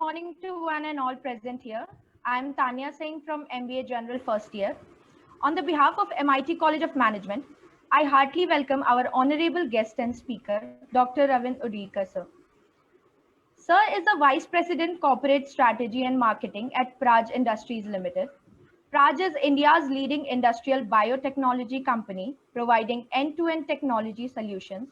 morning to one and all present here. I'm Tanya Singh from MBA General first year. On the behalf of MIT College of Management, I heartily welcome our honorable guest and speaker, Dr. Ravindra Utgikar, sir. Sir is the Vice President Corporate Strategy and Marketing at Praj Industries Limited. Praj is India's leading industrial biotechnology company, providing end-to-end technology solutions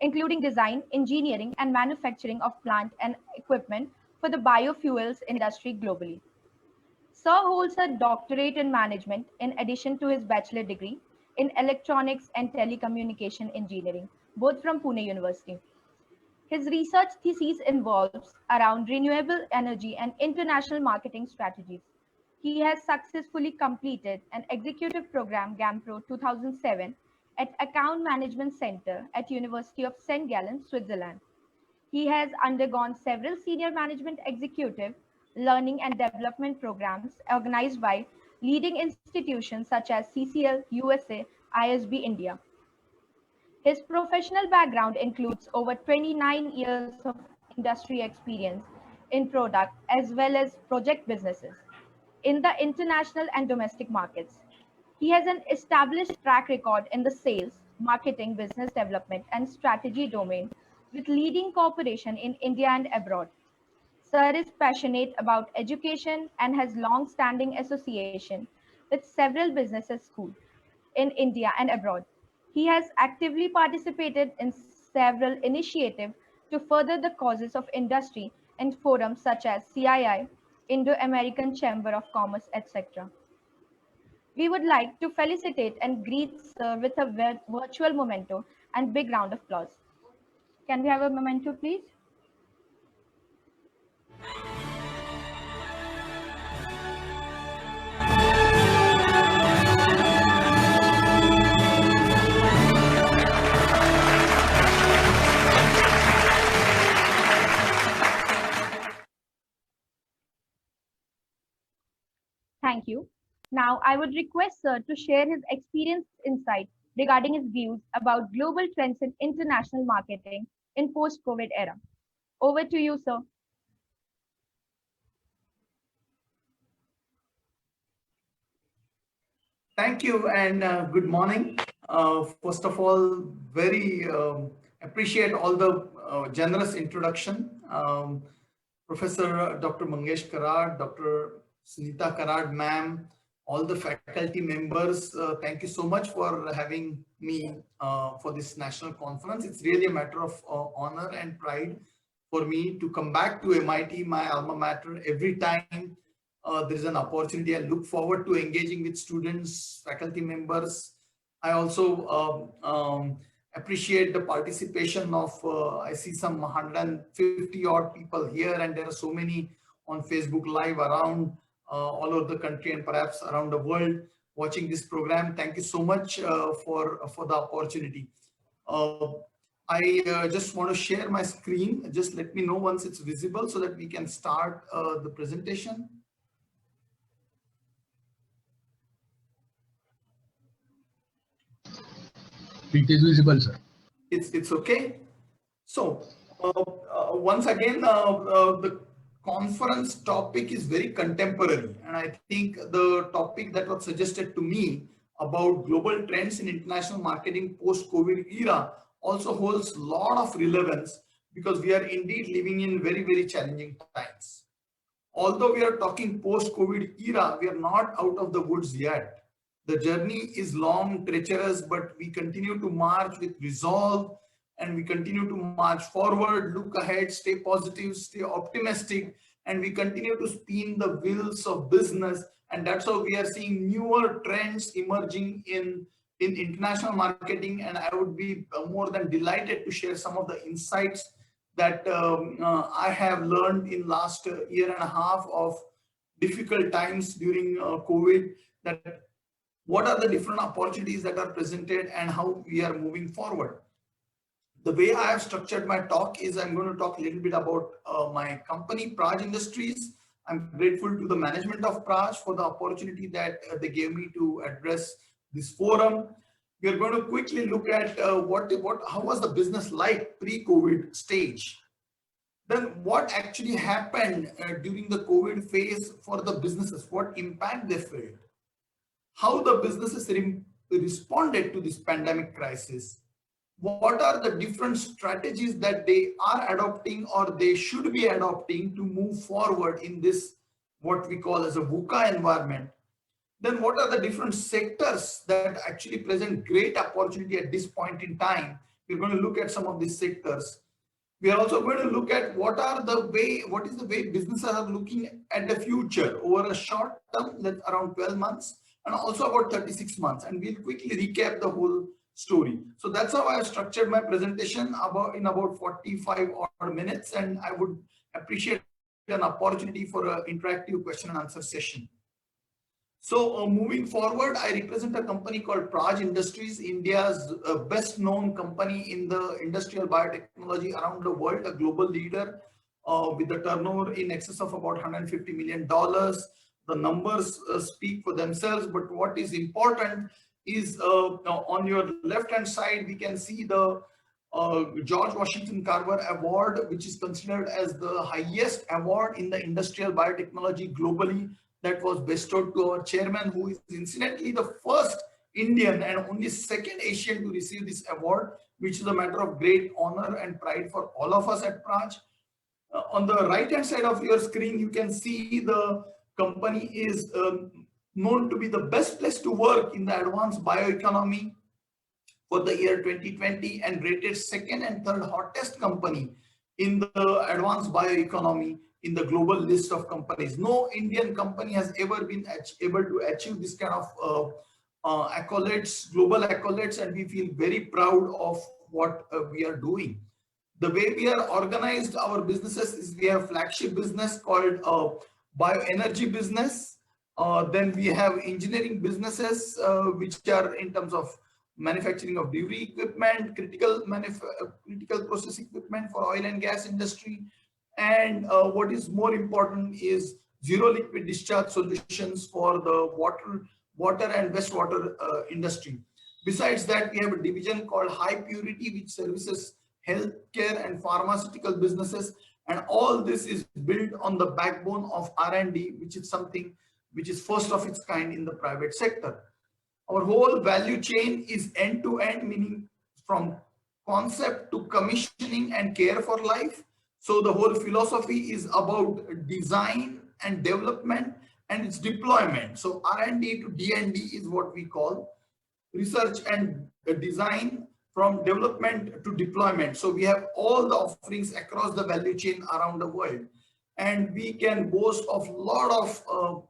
including design, engineering, and manufacturing of plant and equipment for the biofuels industry globally. Sir holds a doctorate in management in addition to his bachelor degree in electronics and telecommunication engineering, both from Pune University. His research thesis involves around renewable energy and international marketing strategies. He has successfully completed an executive program GAMPRO 2007 at Account Management Center at University of St. Gallen, Switzerland. He has undergone several senior management executive learning and development programs organized by leading institutions such as CCL, USA, ISB India. His professional background includes over 29 years of industry experience in product as well as project businesses in the international and domestic markets. He has an established track record in the sales, marketing, business development, and strategy domain with leading corporations in India and abroad. Sir is passionate about education and has long-standing association with several business schools in India and abroad. He has actively participated in several initiatives to further the causes of industry and forums such as CII, Indo-American Chamber of Commerce, etc. We would like to felicitate and greet Sir with a virtual memento and big round of applause. Can we have a memento, please? Thank you. Now, I would request Sir to share his experience insight regarding his views about global trends in international marketing in post-COVID era. Over to you, Sir. Thank you and good morning. First of all, very appreciate all the generous introduction. Professor Dr. Mangesh Karad, Dr. Sunita Karad, ma'am, all the faculty members, thank you so much for having me for this national conference. It's really a matter of honor and pride for me to come back to MIT, my alma mater, every time there is an opportunity. I look forward to engaging with students, faculty members. I also appreciate the participation of, I see some 150 odd people here, and there are so many on Facebook Live around all over the country and perhaps around the world watching this program. Thank you so much for the opportunity. I just want to share my screen. Just let me know once it's visible so that we can start the presentation. It is visible, sir. It's okay. So once again, the conference topic is very contemporary, and I think the topic that was suggested to me about global trends in international marketing post-COVID era also holds a lot of relevance because we are indeed living in very, very challenging times. Although we are talking post-COVID era, we are not out of the woods yet. The journey is long, treacherous, but we continue to march with resolve and we continue to march forward, look ahead, stay positive, stay optimistic, and we continue to spin the wheels of business. And that's how we are seeing newer trends emerging in international marketing. And I would be more than delighted to share some of the insights that I have learned in last year and a half of difficult times during COVID, that what are the different opportunities that are presented and how we are moving forward. The way I have structured my talk is I'm going to talk a little bit about my company, Praj Industries. I'm grateful to the management of Praj for the opportunity that they gave me to address this forum. We are going to quickly look at how was the business like pre-COVID stage. Then what actually happened during the COVID phase for the businesses, what impact they felt, how the businesses responded to this pandemic crisis, what are the different strategies that they are adopting or they should be adopting to move forward in this, what we call as a VUCA environment. Then what are the different sectors that actually present great opportunity at this point in time. We're going to look at some of these sectors. We are also going to look at what is the way businesses are looking at the future over a short term, that's around 12 months, and also about 36 months. And we'll quickly recap the whole story. So that's how I have structured my presentation in about 45 odd minutes. And I would appreciate an opportunity for an interactive question and answer session. So moving forward, I represent a company called Praj Industries, India's best known company in the industrial biotechnology around the world, a global leader with a turnover in excess of about $150 million. The numbers speak for themselves, but what is important is on your left hand side, we can see the George Washington Carver Award, which is considered as the highest award in the industrial biotechnology globally, that was bestowed to our chairman, who is incidentally the first Indian and only second Asian to receive this award, which is a matter of great honor and pride for all of us at Praj. On the right hand side of your screen, you can see the company is known to be the best place to work in the advanced bioeconomy for the year 2020 and rated second and third hottest company in the advanced bioeconomy in the global list of companies. No Indian company has ever been able to achieve this kind of accolades, global accolades, and we feel very proud of what we are doing. The way we are organized our businesses is we have flagship business called bioenergy business. Then we have engineering businesses, which are in terms of manufacturing of delivery equipment, critical process equipment for oil and gas industry. And what is more important is zero liquid discharge solutions for the water and wastewater industry. Besides that, we have a division called High Purity, which services healthcare and pharmaceutical businesses. And all this is built on the backbone of R&D, which is something which is first of its kind in the private sector. Our whole value chain is end-to-end, meaning from concept to commissioning and care for life. So the whole philosophy is about design and development and its deployment. So R&D to D&D is what we call research and design from development to deployment. So we have all the offerings across the value chain around the world, and we can boast of a lot of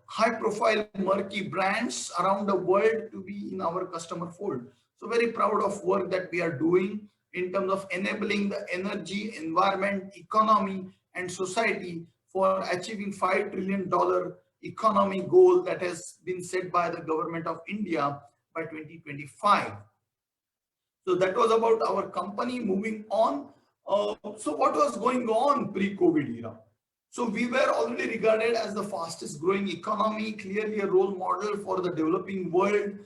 high profile murky brands around the world to be in our customer fold. So very proud of work that we are doing in terms of enabling the energy, environment, economy, and society for achieving $5 trillion economy goal that has been set by the government of India by 2025. So that was about our company. Moving on. So what was going on pre-COVID era? So we were already regarded as the fastest growing economy, clearly a role model for the developing world.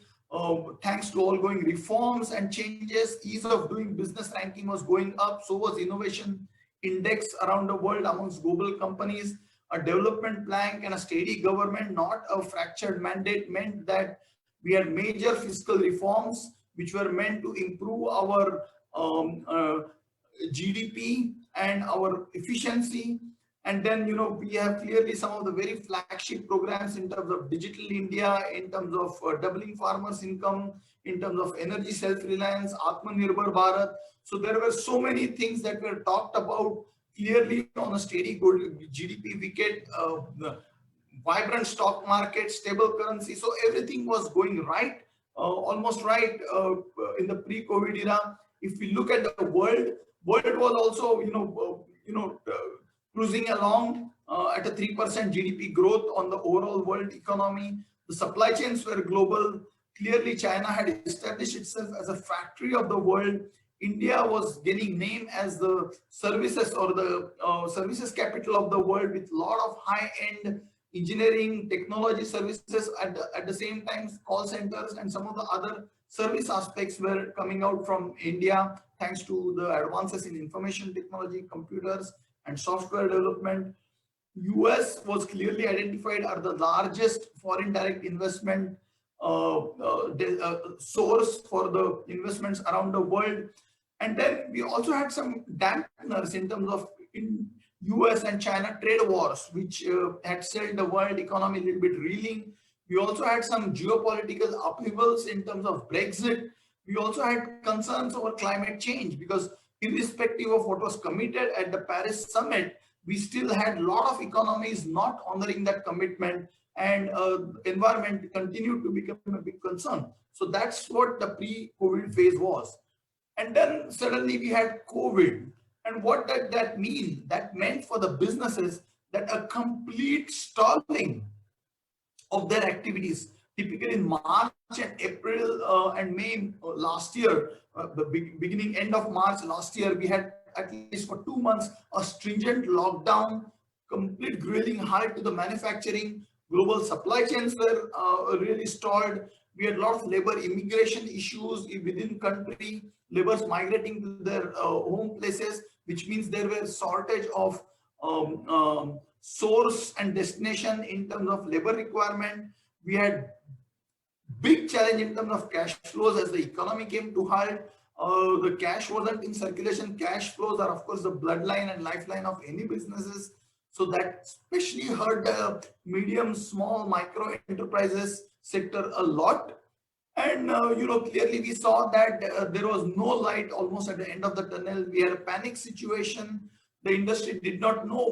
Thanks to ongoing reforms and changes, ease of doing business ranking was going up. So was innovation index around the world amongst global companies. A development plank and a steady government, not a fractured mandate, meant that we had major fiscal reforms which were meant to improve our GDP and our efficiency. And then, you know, we have clearly some of the very flagship programs in terms of Digital India, in terms of doubling farmers' income, in terms of energy self-reliance, Atmanirbhar Bharat. So there were so many things that were talked about clearly on a steady good GDP wicket, vibrant stock market, stable currency. So everything was going right, almost right in the pre-COVID era. If we look at the world was also, cruising along at a 3% GDP growth on the overall world economy. The supply chains were global. Clearly, China had established itself as a factory of the world. India was getting named as the services or the services capital of the world, with a lot of high-end engineering technology services. At the same time, call centers and some of the other service aspects were coming out from India, thanks to the advances in information technology, computers, and software development. US was clearly identified as the largest foreign direct investment source for the investments around the world. And then we also had some dampeners in terms of in US and China trade wars, which had set the world economy a little bit reeling. We also had some geopolitical upheavals in terms of Brexit. We also had concerns over climate change because irrespective of what was committed at the Paris summit, we still had a lot of economies not honoring that commitment, and environment continued to become a big concern. So that's what the pre-COVID phase was. And then suddenly we had COVID. And what did that mean? That meant for the businesses that a complete stalling of their activities. Typically in March and April and May last year, the beginning end of March last year, we had at least for 2 months a stringent lockdown, complete grilling hard to the manufacturing. Global supply chains were really stalled. We had a lot of labor immigration issues within country, laborers migrating to their home places, which means there were shortage of source and destination in terms of labor requirement. We had big challenge in terms of cash flows as the economy came to halt. The cash wasn't in circulation. Cash flows are of course the bloodline and lifeline of any businesses. So that especially hurt the medium, small, micro enterprises sector a lot. And clearly we saw that there was no light almost at the end of the tunnel. We had a panic situation. The industry did not know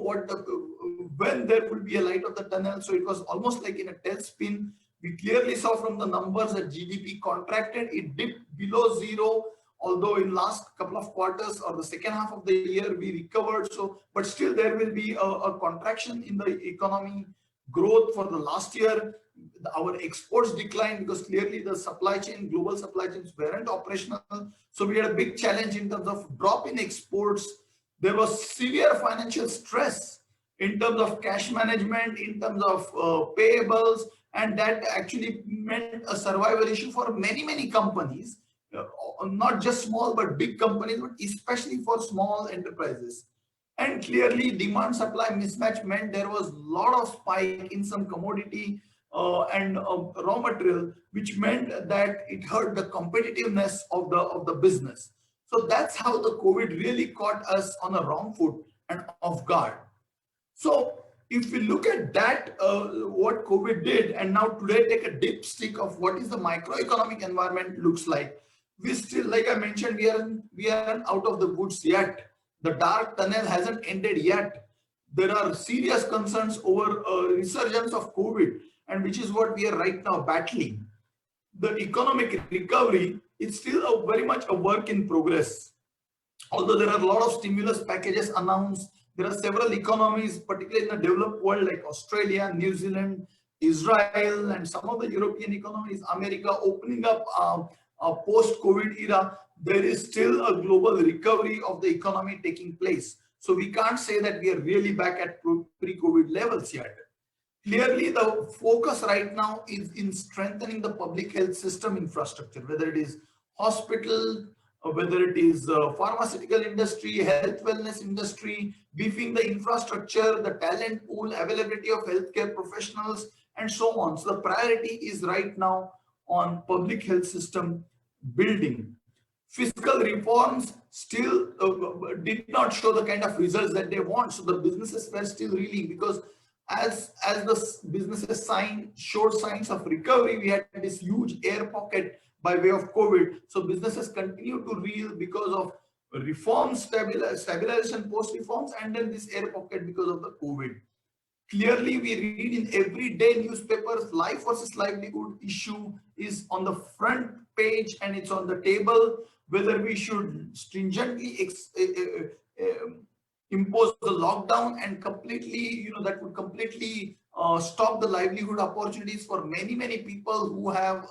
when there would be a light of the tunnel. So it was almost like in a tailspin. We clearly saw from the numbers that GDP contracted. It dipped below zero. Although in last couple of quarters or the second half of the year we recovered. So, but still there will be a contraction in the economy growth for the last year. Our exports declined because clearly the supply chain, global supply chains weren't operational. So we had a big challenge in terms of drop in exports. There was severe financial stress in terms of cash management, in terms of payables, and that actually meant a survival issue for many, many companies. Not just small but big companies, but especially for small enterprises. And clearly demand supply mismatch meant there was a lot of spike in some commodity and raw material, which meant that it hurt the competitiveness of the business. So that's how the COVID really caught us on a wrong foot and off guard. So if we look at that, what COVID did, and now today take a dipstick of what is the microeconomic environment looks like. We still, like I mentioned, we aren't out of the woods yet. The dark tunnel hasn't ended yet. There are serious concerns over resurgence of COVID, and which is what we are right now battling. The economic recovery is still very much a work in progress. Although there are a lot of stimulus packages announced, there are several economies, particularly in the developed world like Australia, New Zealand, Israel, and some of the European economies, America, opening up a post-COVID era. There is still a global recovery of the economy taking place. So we can't say that we are really back at pre-COVID levels yet. Clearly, the focus right now is in strengthening the public health system infrastructure, whether it is hospital, whether it is pharmaceutical industry, health wellness industry, beefing the infrastructure, the talent pool, availability of healthcare professionals, and so on. So the priority is right now on public health system building. Fiscal reforms still did not show the kind of results that they want. So the businesses were still reeling because as the businesses showed signs of recovery, we had this huge air pocket by way of COVID. So businesses continue to reel because of reforms, stabilization, post-reforms, and then this air pocket because of the COVID. Clearly, we read in everyday newspapers, life versus livelihood issue is on the front page and it's on the table, whether we should stringently impose the lockdown and completely, that would completely stop the livelihood opportunities for many, many people who have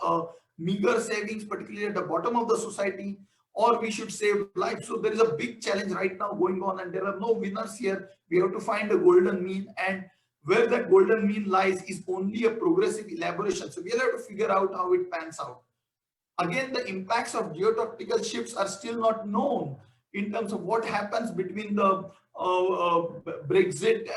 meager savings, particularly at the bottom of the society, or we should save lives. So there is a big challenge right now going on and there are no winners here. We have to find a golden mean, and where that golden mean lies is only a progressive elaboration. So we'll have to figure out how it pans out. Again, the impacts of geotactical shifts are still not known in terms of what happens between the Brexit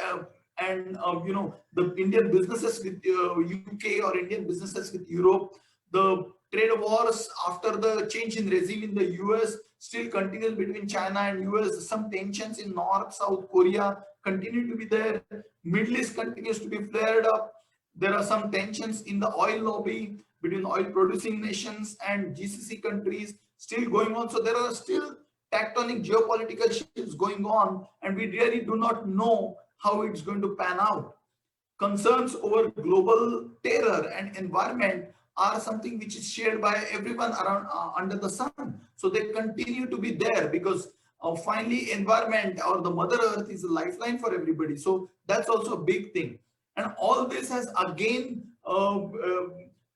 and the Indian businesses with UK or Indian businesses with Europe. The trade wars after the change in regime in the US still continues between China and US. Some tensions in North, South Korea continue to be there. Middle East continues to be flared up. There are some tensions in the oil lobby between oil producing nations and GCC countries still going on. So there are still tectonic geopolitical shifts going on, and we really do not know how it's going to pan out. Concerns over global terror and environment are something which is shared by everyone around under the sun. So they continue to be there because finally environment or the mother earth is a lifeline for everybody. So that's also a big thing. And all this has again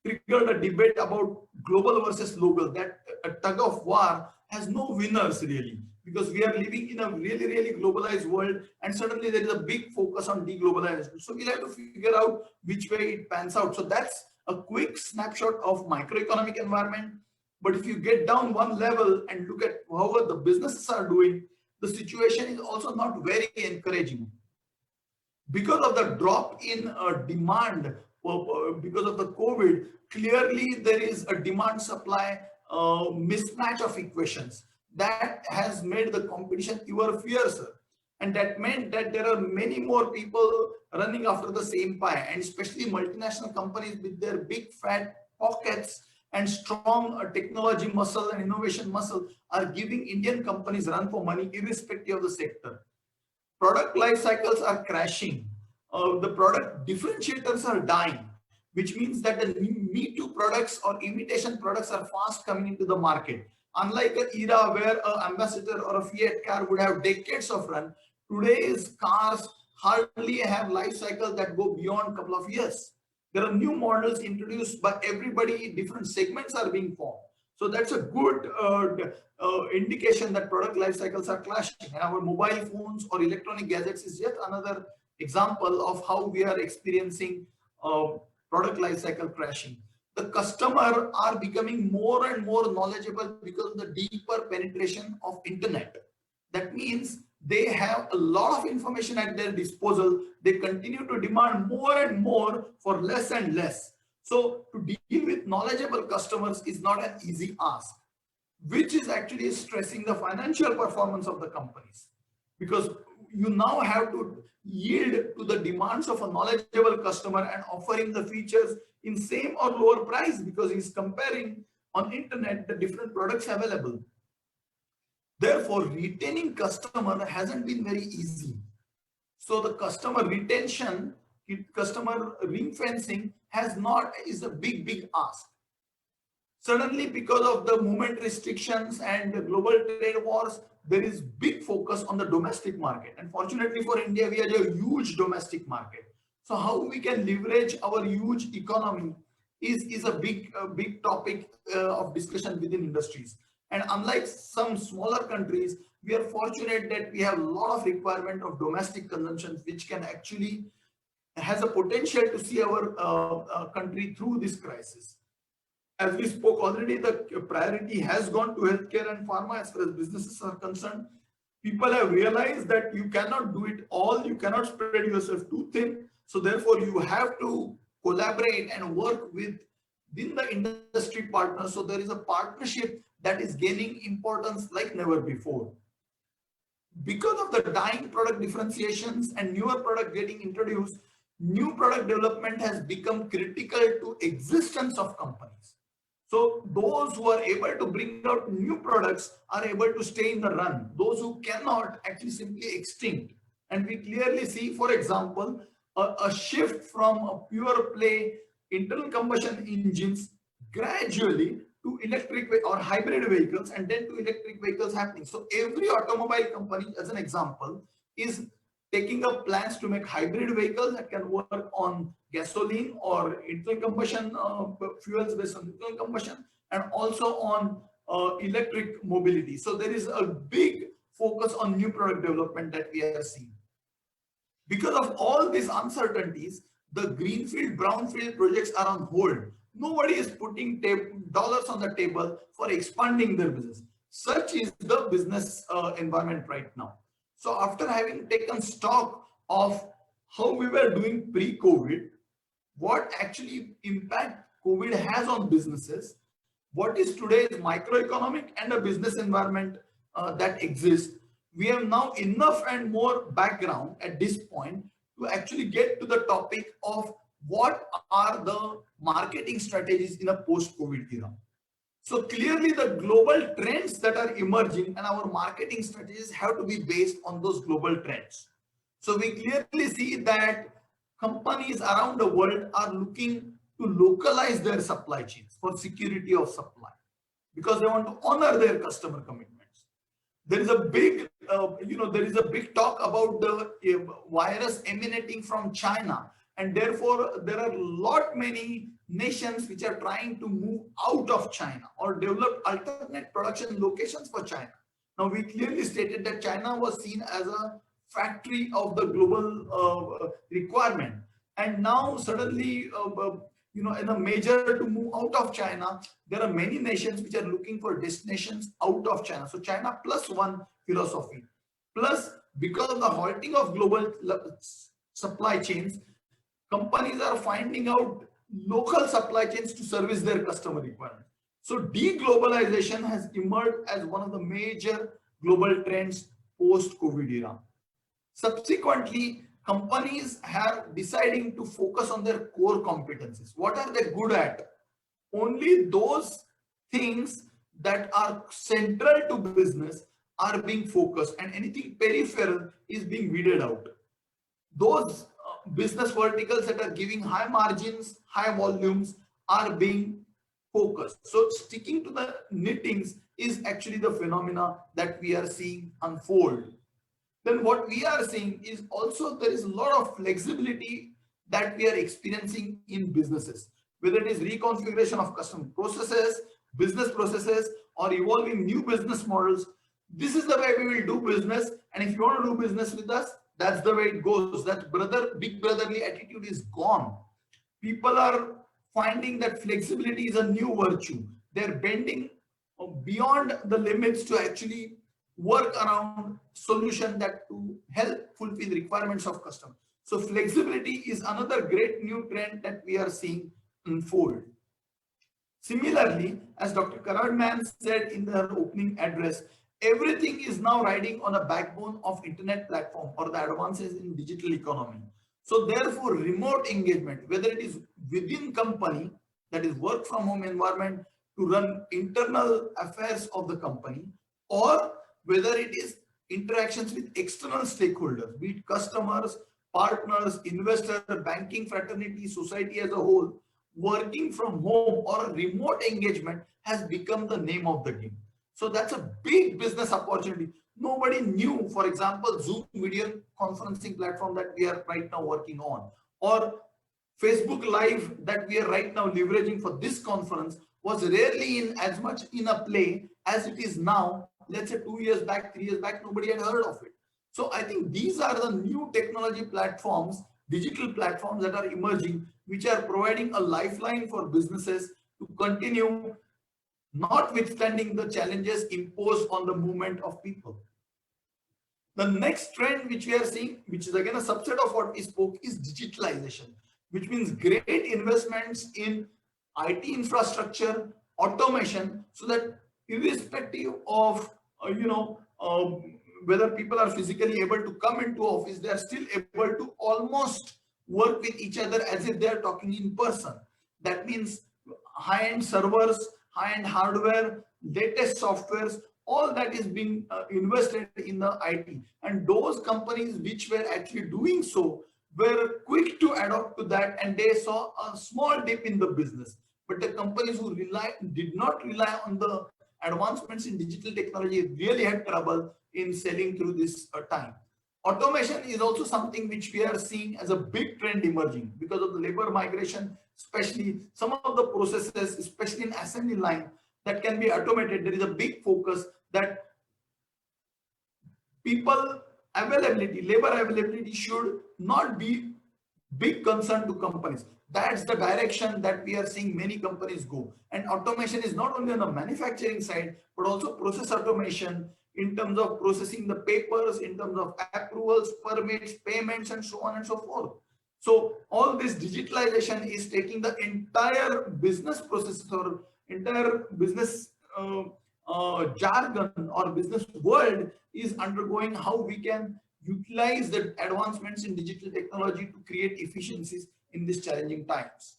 triggered a debate about global versus local. That a tug of war has no winners really, because we are living in a really, really globalized world, and suddenly there is a big focus on deglobalization. So we'll have to figure out which way it pans out. So that's a quick snapshot of microeconomic environment. But if you get down one level and look at how the businesses are doing, the situation is also not very encouraging. Because of the drop in demand, because of the COVID, clearly there is a demand supply mismatch of equations that has made the competition even fiercer. And that meant that there are many more people running after the same pie, and especially multinational companies with their big fat pockets and strong technology muscle and innovation muscle are giving Indian companies run for money irrespective of the sector. Product life cycles are crashing. The product differentiators are dying, which means that the me too products or imitation products are fast coming into the market. Unlike an era where an ambassador or a Fiat car would have decades of run, today's cars hardly have life cycles that go beyond a couple of years. There are new models introduced by everybody, different segments are being formed. So that's a good indication that product life cycles are clashing. And our mobile phones or electronic gadgets is yet another example of how we are experiencing product life cycle crashing. The customer are becoming more and more knowledgeable because of the deeper penetration of internet. That means they have a lot of information at their disposal. They continue to demand more and more for less and less. So to deal with knowledgeable customers is not an easy ask, which is actually stressing the financial performance of the companies, because you now have to yield to the demands of a knowledgeable customer and offer him the features in same or lower price, because he's comparing on internet the different products available. Therefore, retaining customer hasn't been very easy. So the customer retention, customer ring fencing is a big ask. Suddenly, because of the movement restrictions and the global trade wars, there is big focus on the domestic market. And fortunately for India, we have a huge domestic market. So how we can leverage our huge economy is a big topic of discussion within industries. And unlike some smaller countries, we are fortunate that we have a lot of requirement of domestic consumption, which can actually has a potential to see our country through this crisis. As we spoke already, the priority has gone to healthcare and pharma as far as businesses are concerned. People have realized that you cannot do it all, you cannot spread yourself too thin. So therefore, you have to collaborate and work within the industry partners. So there is a partnership that is gaining importance like never before. Because of the dying product differentiations and newer product getting introduced, new product development has become critical to existence of companies. So those who are able to bring out new products are able to stay in the run. Those who cannot actually simply extinct. And we clearly see, for example, a shift from a pure play internal combustion engines gradually to electric or hybrid vehicles, and then to electric vehicles happening. So every automobile company, as an example, is taking up plans to make hybrid vehicles that can work on gasoline or internal combustion fuels based on internal combustion, and also on electric mobility. So there is a big focus on new product development that we are seeing. Because of all these uncertainties, the greenfield, brownfield projects are on hold. Nobody is putting dollars on the table for expanding their business. Such is the business environment right now. So after having taken stock of how we were doing pre-COVID, what actually impact COVID has on businesses, what is today's microeconomic and a business environment that exists, we have now enough and more background at this point to actually get to the topic of what are the marketing strategies in a post-COVID era. So clearly the global trends that are emerging and our marketing strategies have to be based on those global trends. So we clearly see that companies around the world are looking to localize their supply chains for security of supply because they want to honor their customer commitments. There is a big, there is a big talk about the virus emanating from China, and therefore there are many nations which are trying to move out of China or develop alternate production locations for China. Now we clearly stated that China was seen as a factory of the global requirement, and now suddenly in a major to move out of China, there are many nations which are looking for destinations out of China. So China plus one philosophy. Plus, because of the halting of global supply chains, companies are finding out local supply chains to service their customer requirements. So deglobalization has emerged as one of the major global trends post-COVID era. Subsequently, companies are deciding to focus on their core competencies. What are they good at? Only those things that are central to business are being focused, and anything peripheral is being weeded out. Those business verticals that are giving high margins, high volumes are being focused. So sticking to the knittings is actually the phenomena that we are seeing unfold. Then what we are seeing is also there is a lot of flexibility that we are experiencing in businesses, whether it is reconfiguration of custom processes, business processes, or evolving new business models. This is the way we will do business, and if you want to do business with us, that's the way it goes. That big brotherly attitude is gone. People are finding that flexibility is a new virtue. They're bending beyond the limits to actually work around solution that to help fulfill the requirements of customers. So flexibility is another great new trend that we are seeing unfold. Similarly, as Dr. Karadman said in her opening address, everything is now riding on a backbone of internet platform or the advances in digital economy. So therefore, remote engagement, whether it is within company, that is work from home environment to run internal affairs of the company, or whether it is interactions with external stakeholders, be it customers, partners, investors, banking fraternity, society as a whole, working from home or remote engagement has become the name of the game. So that's a big business opportunity. Nobody knew, for example, Zoom video conferencing platform that we are right now working on, or Facebook Live that we are right now leveraging for this conference was rarely in as much in a play as it is now. Let's say 2 years back, 3 years back, nobody had heard of it. So I think these are the new technology platforms, digital platforms that are emerging, which are providing a lifeline for businesses to continue, notwithstanding the challenges imposed on the movement of people. The next trend which we are seeing, which is again a subset of what we spoke, is digitalization, which means great investments in IT infrastructure, automation, so that irrespective of whether people are physically able to come into office, they are still able to almost work with each other as if they are talking in person. That means high-end servers, high-end hardware, latest softwares, all that is being invested in the IT. And those companies which were actually doing so were quick to adopt to that, and they saw a small dip in the business. But the companies who did not rely on the advancements in digital technology really had trouble in selling through this time. Automation is also something which we are seeing as a big trend emerging because of the labor migration, especially some of the processes, especially in assembly line, that can be automated. There is a big focus that people availability, labor availability should not be big concern to companies. That's the direction that we are seeing many companies go. And automation is not only on the manufacturing side, but also process automation in terms of processing the papers, in terms of approvals, permits, payments, and so on and so forth. So all this digitalization is taking the entire business processes or entire business jargon or business world is undergoing how we can utilize the advancements in digital technology to create efficiencies in these challenging times.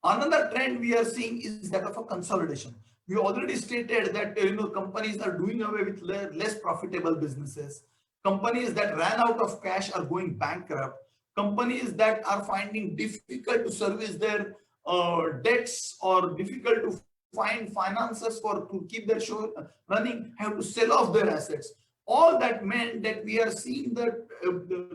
Another trend we are seeing is that of a consolidation. We already stated that companies are doing away with less profitable businesses. Companies that ran out of cash are going bankrupt. Companies that are finding difficult to service their debts or difficult to find finances to keep their show running have to sell off their assets. All that meant that we are seeing the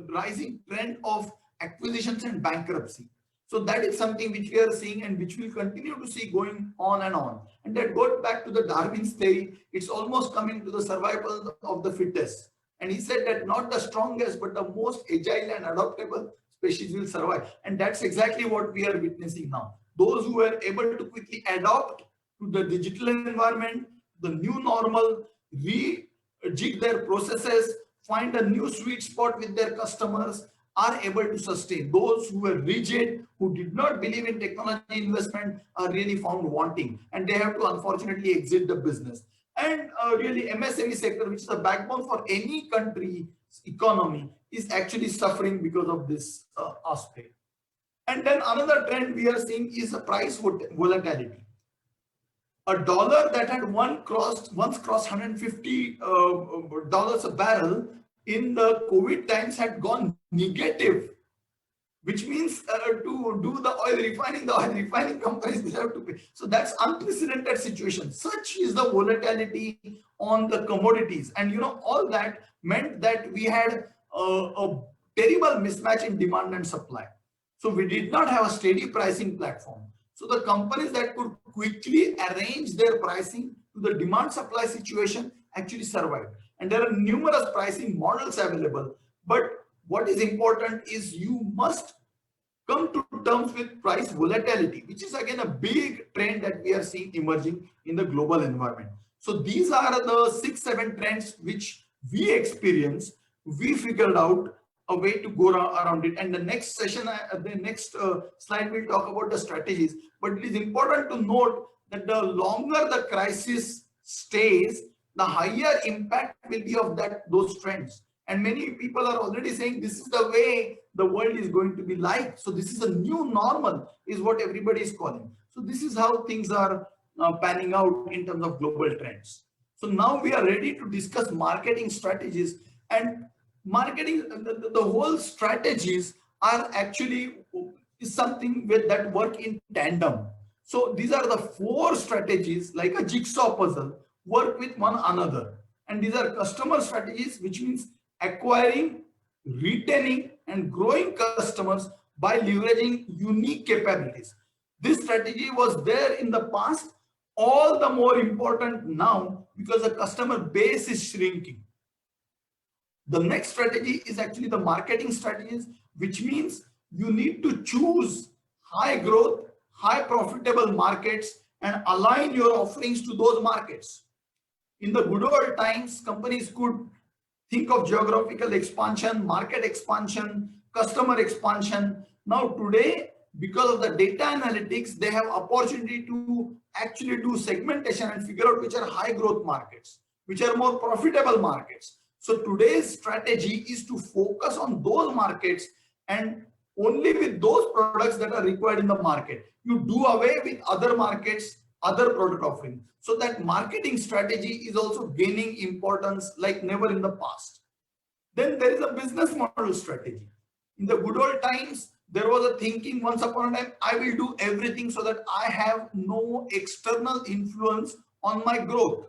rising trend of acquisitions and bankruptcy. So that is something which we are seeing and which we'll continue to see going on and on. And that goes back to the Darwin's theory. It's almost coming to the survival of the fittest. And he said that not the strongest, but the most agile and adaptable species will survive. And that's exactly what we are witnessing now. Those who are able to quickly adapt to the digital environment, the new normal, rejig their processes, find a new sweet spot with their customers, are able to sustain. Those who were rigid, who did not believe in technology investment, are really found wanting, and they have to unfortunately exit the business. And really MSME sector, which is the backbone for any country's economy, is actually suffering because of this aspect. And then another trend we are seeing is the price volatility. A dollar that had once crossed $150 a barrel in the COVID times had gone negative, which means to do the oil refining companies will have to pay. So that's unprecedented situation. Such is the volatility on the commodities, and all that meant that we had a terrible mismatch in demand and supply. So we did not have a steady pricing platform. So the companies that could quickly arrange their pricing to the demand supply situation actually survived. And there are numerous pricing models available. But what is important is you must come to terms with price volatility, which is again a big trend that we are seeing emerging in the global environment. So these are the 6-7 trends which we experienced. We figured out a way to go around it. And the next session, the next slide, will talk about the strategies. But it is important to note that the longer the crisis stays, the higher impact will be of those trends. And many people are already saying this is the way the world is going to be like. So this is a new normal, is what everybody is calling. So this is how things are panning out in terms of global trends. So now we are ready to discuss marketing strategies. And marketing, the whole strategies are actually is something that work in tandem. So these are the 4 strategies, like a jigsaw puzzle, work with one another. And these are customer strategies, which means acquiring, retaining, and growing customers by leveraging unique capabilities. This strategy was there in the past, all the more important now because the customer base is shrinking. The next strategy is actually the marketing strategies, which means you need to choose high growth, high profitable markets and align your offerings to those markets. In the good old times, companies could think of geographical expansion, market expansion, customer expansion. Now today, because of the data analytics, they have opportunity to actually do segmentation and figure out which are high growth markets, which are more profitable markets. So today's strategy is to focus on those markets and only with those products that are required in the market. You do away with other markets, other product offerings. So that marketing strategy is also gaining importance like never in the past. Then there is a business model strategy. In the good old times, there was a thinking once upon a time, I will do everything so that I have no external influence on my growth.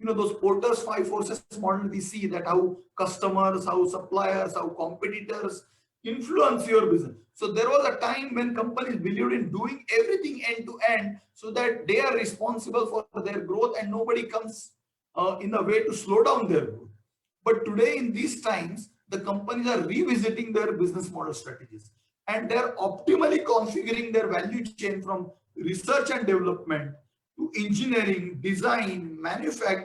Those Porter's 5 forces model, we see that how customers, how suppliers, how competitors influence your business. So there was a time when companies believed in doing everything end to end so that they are responsible for their growth and nobody comes in a way to slow down their growth. But today in these times, the companies are revisiting their business model strategies, and they're optimally configuring their value chain from research and development to engineering, design,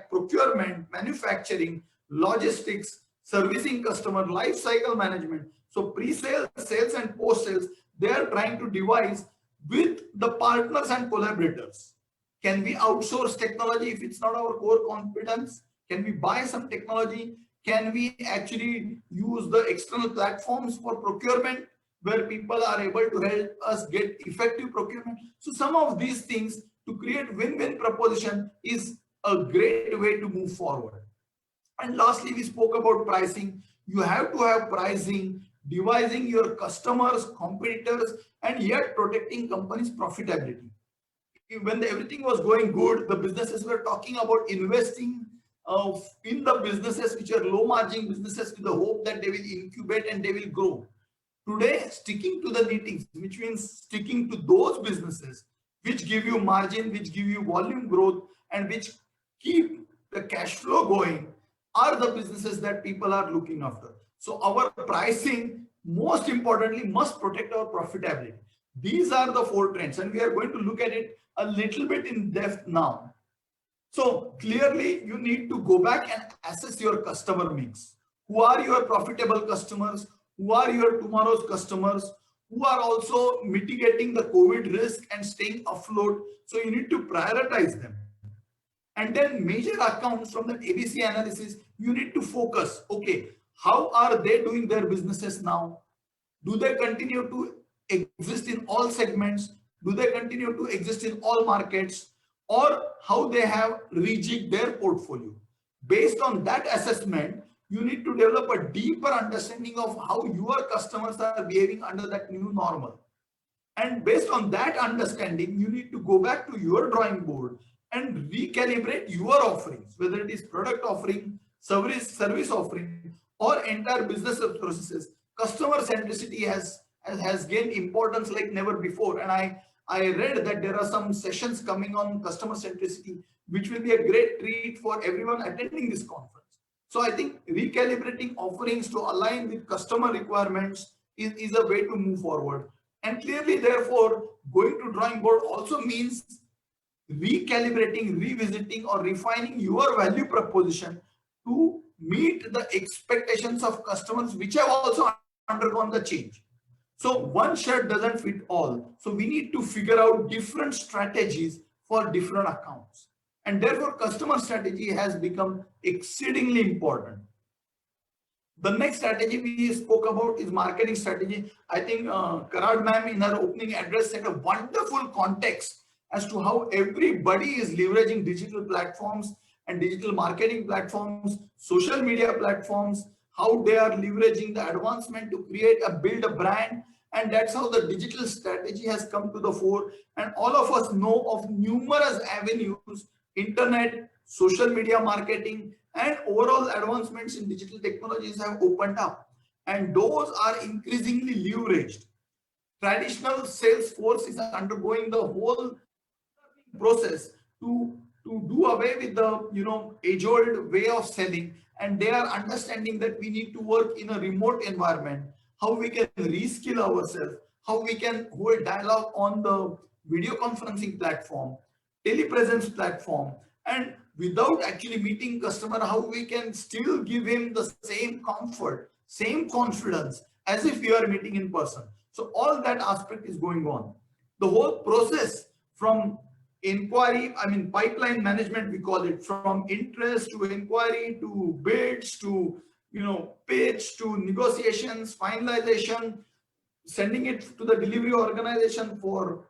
procurement, manufacturing, logistics, servicing customer, life cycle management. So pre-sales, sales, and post-sales, they are trying to devise with the partners and collaborators. Can we outsource technology if it's not our core competence? Can we buy some technology? Can we actually use the external platforms for procurement where people are able to help us get effective procurement? So some of these things to create win-win proposition is a great way to move forward. And lastly, we spoke about pricing. You have to have pricing, devising your customers, competitors, and yet protecting companies' profitability. When everything was going good, the businesses were talking about investing in the businesses which are low margin businesses with the hope that they will incubate and they will grow. Today, sticking to the meetings, which means sticking to those businesses which give you margin, which give you volume growth, and which keep the cash flow going, are the businesses that people are looking after. So our pricing, most importantly, must protect our profitability. These are the four trends, and we are going to look at it a little bit in depth now. So clearly, you need to go back and assess your customer mix. Who are your profitable customers? Who are your tomorrow's customers? Who are also mitigating the COVID risk and staying afloat? So you need to prioritize them. And then major accounts from the ABC analysis, you need to focus. Okay, how are they doing their businesses now? Do they continue to exist in all segments? Do they continue to exist in all markets? Or how they have rejigged their portfolio? Based on that assessment, you need to develop a deeper understanding of how your customers are behaving under that new normal. And based on that understanding, you need to go back to your drawing board and recalibrate your offerings, whether it is product offering, service offering, or entire business processes. Customer centricity has gained importance like never before. And I read that there are some sessions coming on customer centricity, which will be a great treat for everyone attending this conference. So I think recalibrating offerings to align with customer requirements is a way to move forward. And clearly, therefore, going to drawing board also means recalibrating, revisiting, or refining your value proposition to meet the expectations of customers which have also undergone the change. So one shirt doesn't fit all. So we need to figure out different strategies for different accounts. And therefore, customer strategy has become exceedingly important. The next strategy we spoke about is marketing strategy. I think Karad ma'am in her opening address set a wonderful context as to how everybody is leveraging digital platforms and digital marketing platforms, social media platforms, how they are leveraging the advancement to build a brand. And that's how the digital strategy has come to the fore. And all of us know of numerous avenues, internet, social media marketing, and overall advancements in digital technologies have opened up. And those are increasingly leveraged. Traditional sales force is undergoing the whole process to do away with the age-old way of selling, and they are understanding that we need to work in a remote environment, how we can reskill ourselves, how we can hold dialogue on the video conferencing platform, telepresence platform, and without actually meeting customer, how we can still give him the same comfort, same confidence as if we are meeting in person. So all that aspect is going on. The whole process from inquiry, pipeline management, we call it, from interest to inquiry to bids to pitch to negotiations, finalization, sending it to the delivery organization for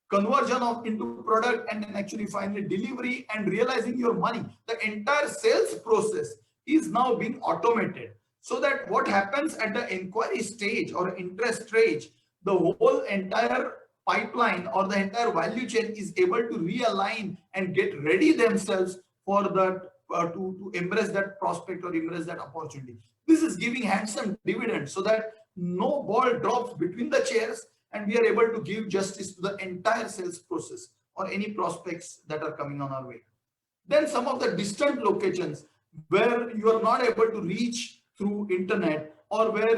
conversion into product, and then actually finally delivery and realizing your money. The entire sales process is now being automated, so that what happens at the inquiry stage or interest stage, the whole entire pipeline or the entire value chain is able to realign and get ready themselves for that to embrace that prospect or embrace that opportunity. This is giving handsome dividends so that no ball drops between the chairs, and we are able to give justice to the entire sales process or any prospects that are coming on our way. Then some of the distant locations where you are not able to reach through internet, or where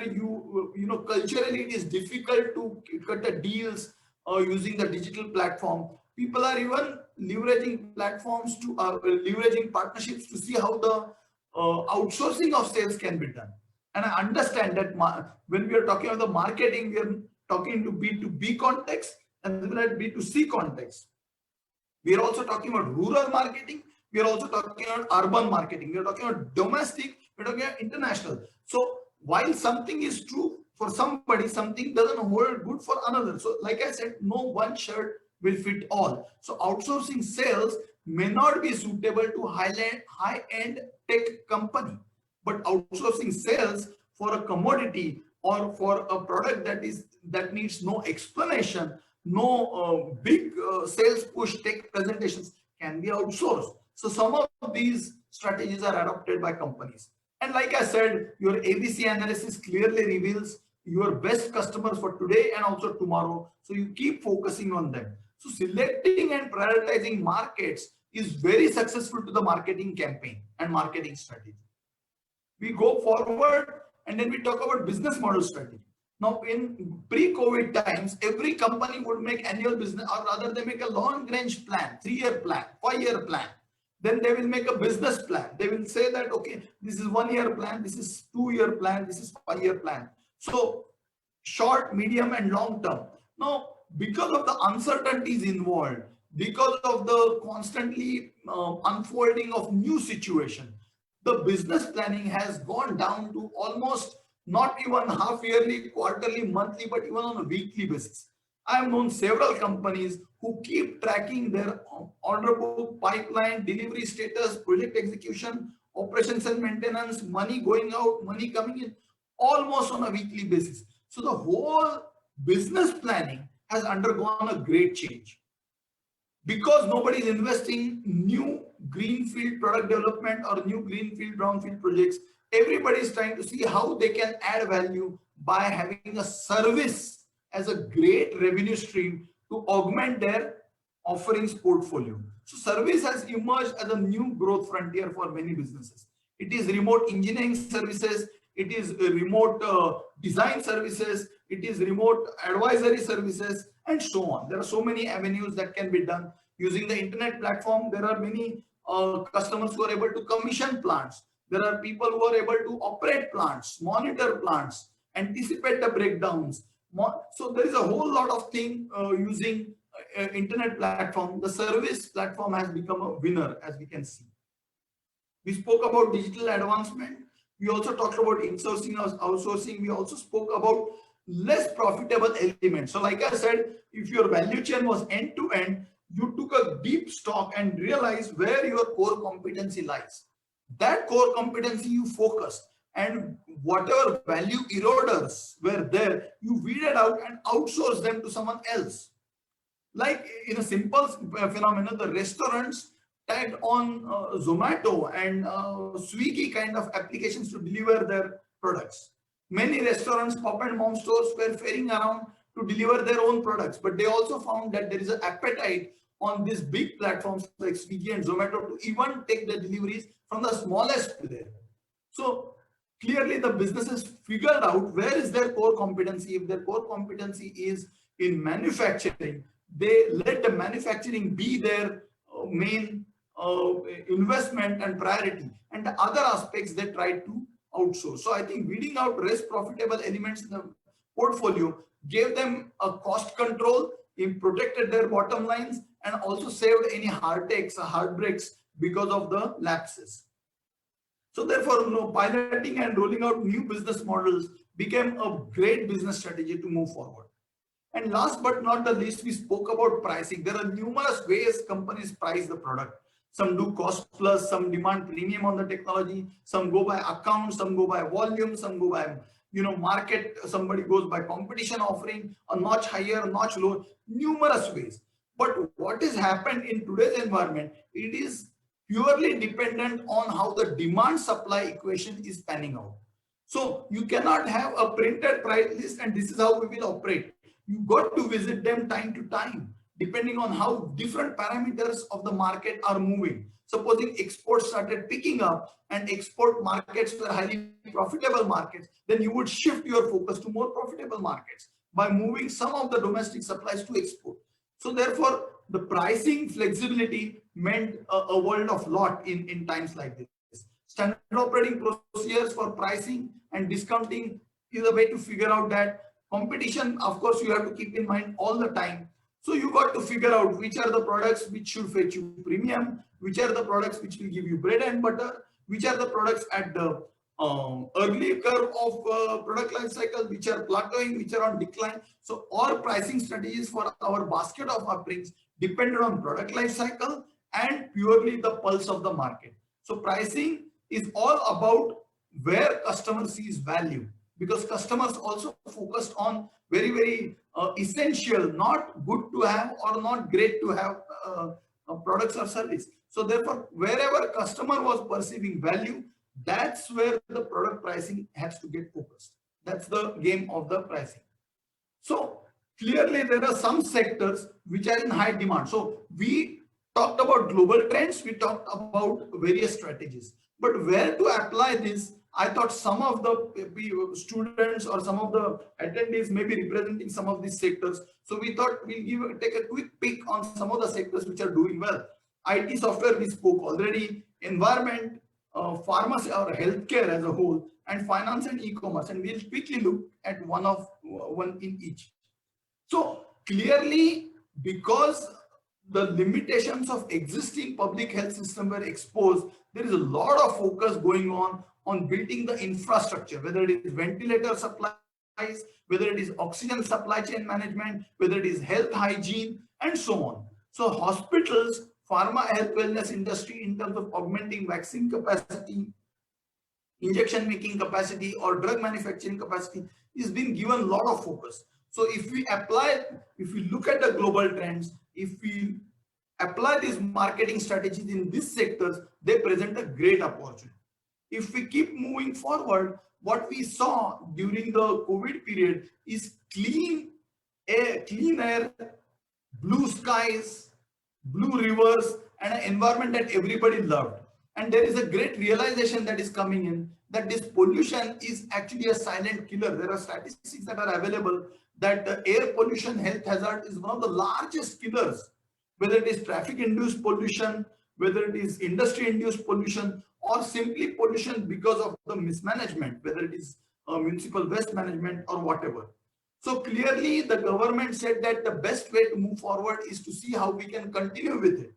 culturally it is difficult to cut the deals using the digital platform. People are even leveraging platforms to leveraging partnerships to see how the outsourcing of sales can be done. And I understand that when we are talking about the marketing, we are talking to B2B context as well as B2C context. We are also talking about rural marketing. We are also talking about urban marketing. We are talking about domestic. We are talking about international. So while something is true for somebody, something doesn't hold good for another. So like I said, no one shirt will fit all. So outsourcing sales may not be suitable to high-end tech company, but outsourcing sales for a commodity or for a product that needs no explanation, no big sales push tech presentations can be outsourced. So some of these strategies are adopted by companies. And like I said, your ABC analysis clearly reveals your best customers for today and also tomorrow. So you keep focusing on them. So selecting and prioritizing markets is very successful to the marketing campaign and marketing strategy. We go forward and then we talk about business model strategy. Now in pre-COVID times, every company would make annual business, or rather they make a long range plan, 3-year plan, 5-year plan. Then they will make a business plan. They will say that, okay, this is 1-year plan, this is 2-year plan, this is 5-year plan. So short, medium and long term. Now, because of the uncertainties involved, because of the constantly unfolding of new situation, the business planning has gone down to almost not even half yearly, quarterly, monthly, but even on a weekly basis. I have known several companies who keep tracking their order book, pipeline, delivery status, project execution, operations and maintenance, money going out, money coming in, almost on a weekly basis. So the whole business planning has undergone a great change. Because nobody is investing new greenfield product development or new greenfield brownfield projects, everybody is trying to see how they can add value by having a service as a great revenue stream to augment their offerings portfolio. So service has emerged as a new growth frontier for many businesses. It is remote engineering services, it is remote design services, it is remote advisory services, and so on. There are so many avenues that can be done using the internet platform. There are many customers who are able to commission plants. There are people who are able to operate plants, monitor plants, anticipate the breakdowns. So there is a whole lot of thing using internet platform. The service platform has become a winner, as we can see. We spoke about digital advancement. We also talked about insourcing or outsourcing. We also spoke about less profitable elements. So like I said, if your value chain was end to end, you took a deep stock and realized where your core competency lies. That core competency you focused, and whatever value eroders were there, you weeded out and outsourced them to someone else. Like in a simple phenomenon, the restaurants tagged on Zomato and Swiggy kind of applications to deliver their products. Many restaurants, pop and mom stores were faring around to deliver their own products, but they also found that there is an appetite on these big platforms like Swiggy and Zomato to even take the deliveries from the smallest player. So clearly the businesses figured out where is their core competency. If their core competency is in manufacturing, they let the manufacturing be their main investment and priority, and the other aspects they try to outsource. So I think weeding out less profitable elements in the portfolio gave them a cost control, it protected their bottom lines, and also saved any heartaches or heartbreaks because of the lapses. So therefore, piloting and rolling out new business models became a great business strategy to move forward. And last but not the least, we spoke about pricing. There are numerous ways companies price the product. Some do cost plus, some demand premium on the technology, some go by account, some go by volume, some go by market, somebody goes by competition offering, a notch higher, a notch lower, numerous ways. But what has happened in today's environment, it is purely dependent on how the demand supply equation is panning out. So you cannot have a printed price list and this is how we will operate. You got to visit them time to time, depending on how different parameters of the market are moving. Supposing exports started picking up and export markets were highly profitable markets, then you would shift your focus to more profitable markets by moving some of the domestic supplies to export. So therefore, the pricing flexibility meant a world of lot in times like this. Standard operating procedures for pricing and discounting is a way to figure out that. Competition, of course, you have to keep in mind all the time. So you got to figure out which are the products which should fetch you premium, which are the products which will give you bread and butter, which are the products at the early curve of product life cycle, which are plateauing, which are on decline. So our pricing strategies for our basket of offerings depended on product life cycle and purely the pulse of the market. So pricing is all about where customer sees value, because customers also focused on very essential, not good to have or not great to have products or service. So therefore, wherever customer was perceiving value, that's where the product pricing has to get focused. That's the game of the pricing. So clearly there are some sectors which are in high demand. So we talked about global trends, we talked about various strategies, but where to apply this, I thought some of the students or some of the attendees may be representing some of these sectors. So we thought we'll take a quick pick on some of the sectors which are doing well. IT software we spoke already, environment, pharmacy or healthcare as a whole, and finance and e-commerce. And we'll quickly look at one in each. So clearly, because the limitations of existing public health system were exposed, there is a lot of focus going on building the infrastructure, whether it is ventilator supplies, whether it is oxygen supply chain management, whether it is health hygiene, and so on. So hospitals, pharma, health wellness industry in terms of augmenting vaccine capacity, injection making capacity, or drug manufacturing capacity is being given a lot of focus. So if we look at the global trends, if we apply these marketing strategies in these sectors, they present a great opportunity. If we keep moving forward, what we saw during the COVID period is clean air, blue skies, blue rivers, and an environment that everybody loved. And there is a great realization that is coming in that this pollution is actually a silent killer. There are statistics that are available that the air pollution health hazard is one of the largest killers, whether it is traffic-induced pollution, whether it is industry-induced pollution, or simply pollution because of the mismanagement, whether it is municipal waste management or whatever. So clearly the government said that the best way to move forward is to see how we can continue with it.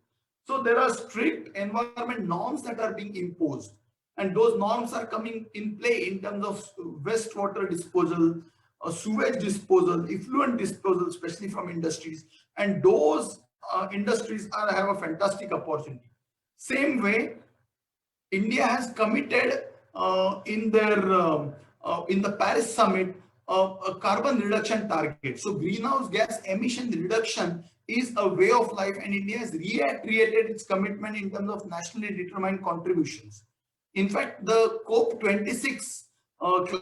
So there are strict environment norms that are being imposed, and those norms are coming in play in terms of wastewater disposal, sewage disposal, effluent disposal, especially from industries, and those industries have a fantastic opportunity. Same way, India has committed in the Paris Summit a carbon reduction target. So greenhouse gas emission reduction is a way of life, and India has reiterated its commitment in terms of nationally determined contributions. In fact, the COP26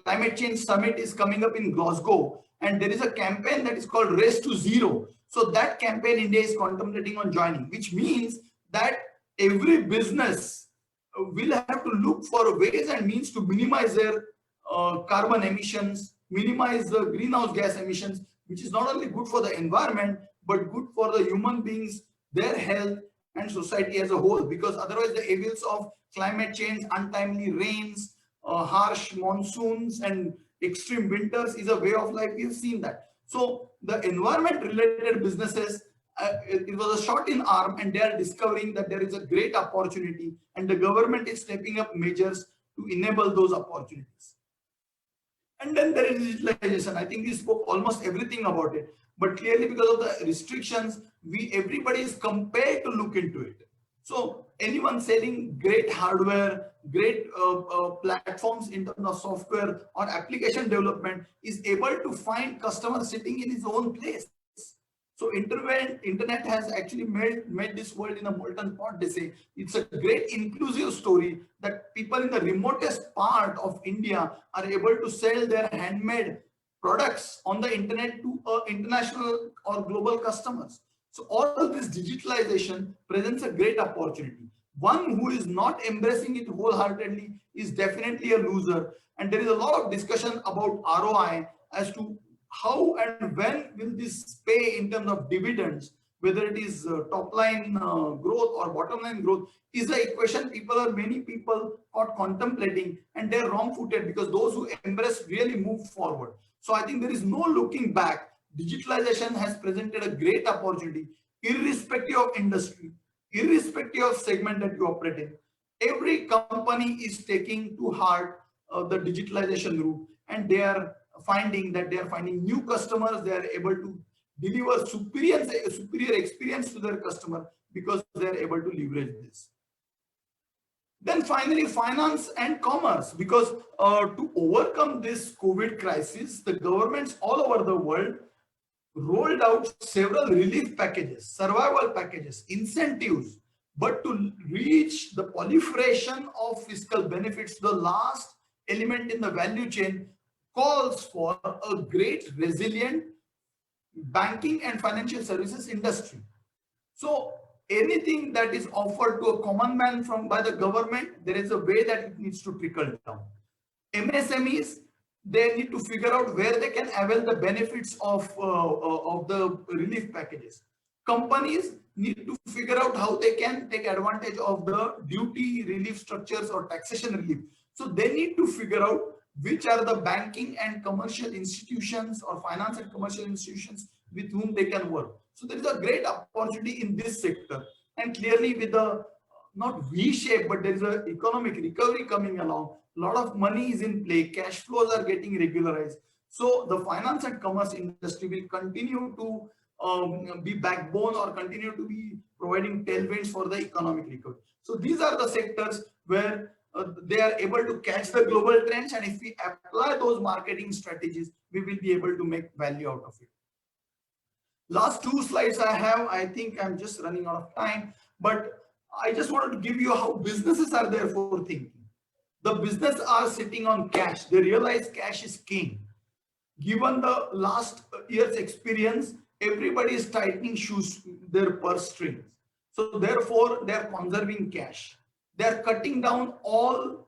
climate change summit is coming up in Glasgow, and there is a campaign that is called Race to Zero. So that campaign India is contemplating on joining, which means that every business will have to look for ways and means to minimize their carbon emissions, minimize the greenhouse gas emissions, which is not only good for the environment, but good for the human beings, their health, and society as a whole. Because otherwise the evils of climate change, untimely rains, harsh monsoons, and extreme winters is a way of life. We've seen that. So the environment related businesses, it was a shot in arm, and they are discovering that there is a great opportunity, and the government is stepping up measures to enable those opportunities. And then there is digitalization. I think we spoke almost everything about it, but clearly because of the restrictions, everybody is compelled to look into it. So anyone selling great hardware, great platforms in terms of software or application development is able to find customers sitting in his own place. So internet has actually made this world in a molten pot, they say. It's a great inclusive story that people in the remotest part of India are able to sell their handmade products on the internet to international or global customers. So all of this digitalization presents a great opportunity. One who is not embracing it wholeheartedly is definitely a loser. And there is a lot of discussion about ROI as to how and when will this pay in terms of dividends, whether it is top line growth or bottom line growth, is a equation many people are contemplating, and they're wrong footed because those who embrace really move forward. So I think there is no looking back. Digitalization has presented a great opportunity, irrespective of industry, irrespective of segment that you operate in. Every company is taking to heart the digitalization route, and they are finding new customers. They are able to deliver superior experience to their customer because they are able to leverage this. Then finally, finance and commerce, because to overcome this COVID crisis, the governments all over the world rolled out several relief packages, survival packages, incentives. But to reach the proliferation of fiscal benefits, the last element in the value chain calls for a great resilient banking and financial services industry. So anything that is offered to a common man from by the government, there is a way that it needs to trickle down. MSMEs, they need to figure out where they can avail the benefits of the relief packages. Companies need to figure out how they can take advantage of the duty relief structures or taxation relief. So they need to figure out which are the banking and commercial institutions or finance and commercial institutions with whom they can work. So there is a great opportunity in this sector, and clearly with the not V shape, but there is an economic recovery coming along. A lot of money is in play, cash flows are getting regularized. So the finance and commerce industry will continue to be backbone or continue to be providing tailwinds for the economic recovery. So these are the sectors where they are able to catch the global trends, and if we apply those marketing strategies, we will be able to make value out of it. Last two slides I have, I think I'm just running out of time, but I just wanted to give you how businesses are therefore thinking. The business are sitting on cash. They realize cash is king. Given the last year's experience, everybody is tightening their purse strings. So therefore, they are conserving cash. They are cutting down all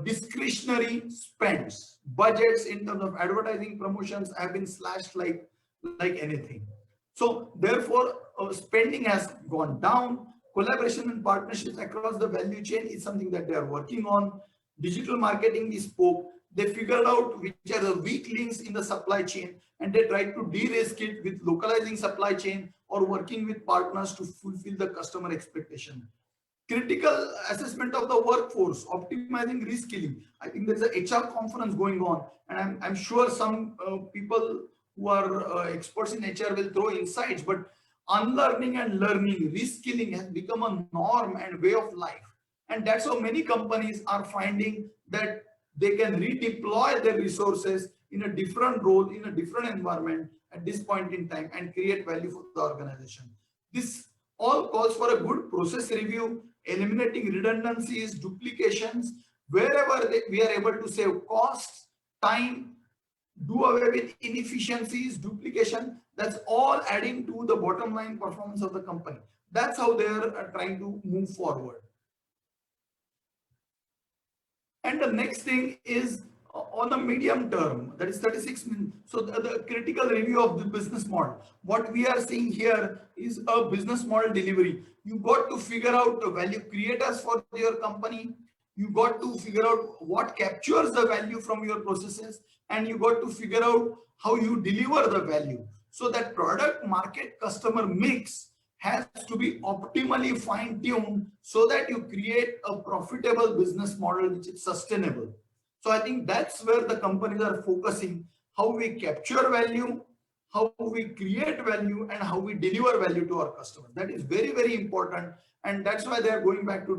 discretionary spends. Budgets in terms of advertising promotions have been slashed like anything. So therefore, spending has gone down. Collaboration and partnerships across the value chain is something that they are working on. Digital marketing, we spoke. They figured out which are the weak links in the supply chain, and they tried to de-risk it with localizing supply chain or working with partners to fulfill the customer expectation. Critical assessment of the workforce, optimizing reskilling. I think there's an HR conference going on, and I'm sure some people who are experts in HR will throw insights, but unlearning and learning, reskilling has become a norm and way of life. And that's how many companies are finding that they can redeploy their resources in a different role, in a different environment at this point in time and create value for the organization. This all calls for a good process review, eliminating redundancies, duplications, wherever we are able to save costs, time, do away with inefficiencies, duplication. That's all adding to the bottom line performance of the company. That's how they are trying to move forward. And the next thing is on the medium term, that is 36 minutes. So the critical review of the business model. What we are seeing here is a business model delivery. You got to figure out the value creators for your company. You got to figure out what captures the value from your processes, and you got to figure out how you deliver the value. So that product, market, customer mix has to be optimally fine-tuned so that you create a profitable business model which is sustainable. So I think that's where the companies are focusing, how we capture value, how we create value, and how we deliver value to our customers. That is very, very important. And that's why they are going back to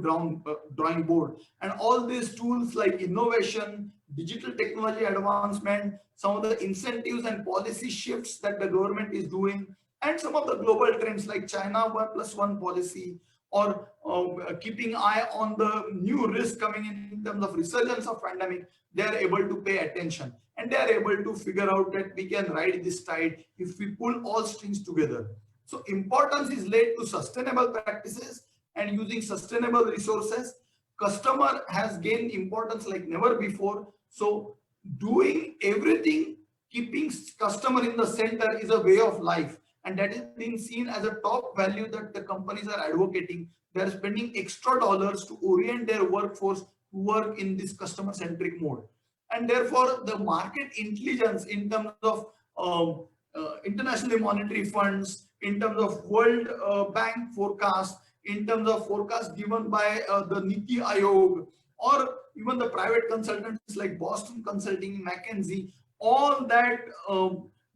drawing board. And all these tools like innovation, digital technology advancement, some of the incentives and policy shifts that the government is doing, and some of the global trends like China 1+1 policy, or keeping eye on the new risk coming in terms of resurgence of pandemic, they are able to pay attention, and they are able to figure out that we can ride this tide if we pull all strings together. So importance is laid to sustainable practices and using sustainable resources. Customer has gained importance like never before. So doing everything, keeping customer in the center is a way of life. And that is being seen as a top value that the companies are advocating. They're spending extra dollars to orient their workforce to work in this customer centric mode. And therefore, the market intelligence in terms of international monetary funds, in terms of World Bank forecast, in terms of forecasts given by the Niti Aayog, or even the private consultants like Boston Consulting, McKinsey, all that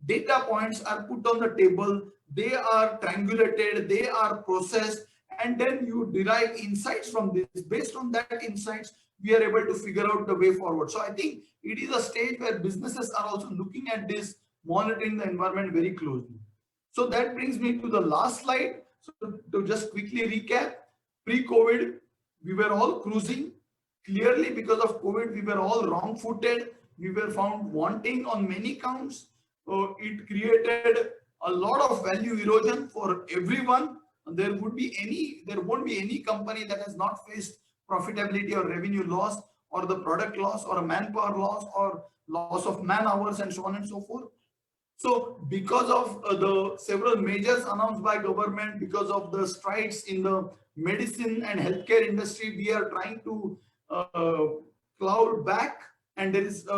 data points are put on the table, they are triangulated, they are processed, and then you derive insights from this. Based on that insights, we are able to figure out the way forward. So I think it is a stage where businesses are also looking at this, monitoring the environment very closely. So that brings me to the last slide. So to just quickly recap, pre-COVID, we were all cruising. Clearly, because of COVID, we were all wrong-footed. We were found wanting on many counts. It created a lot of value erosion for everyone. There won't be any company that has not faced profitability or revenue loss, or the product loss, or a manpower loss, or loss of man hours, and so on and so forth. So because of the several measures announced by government, because of the strides in the medicine and healthcare industry, we are trying to cloud back, and there is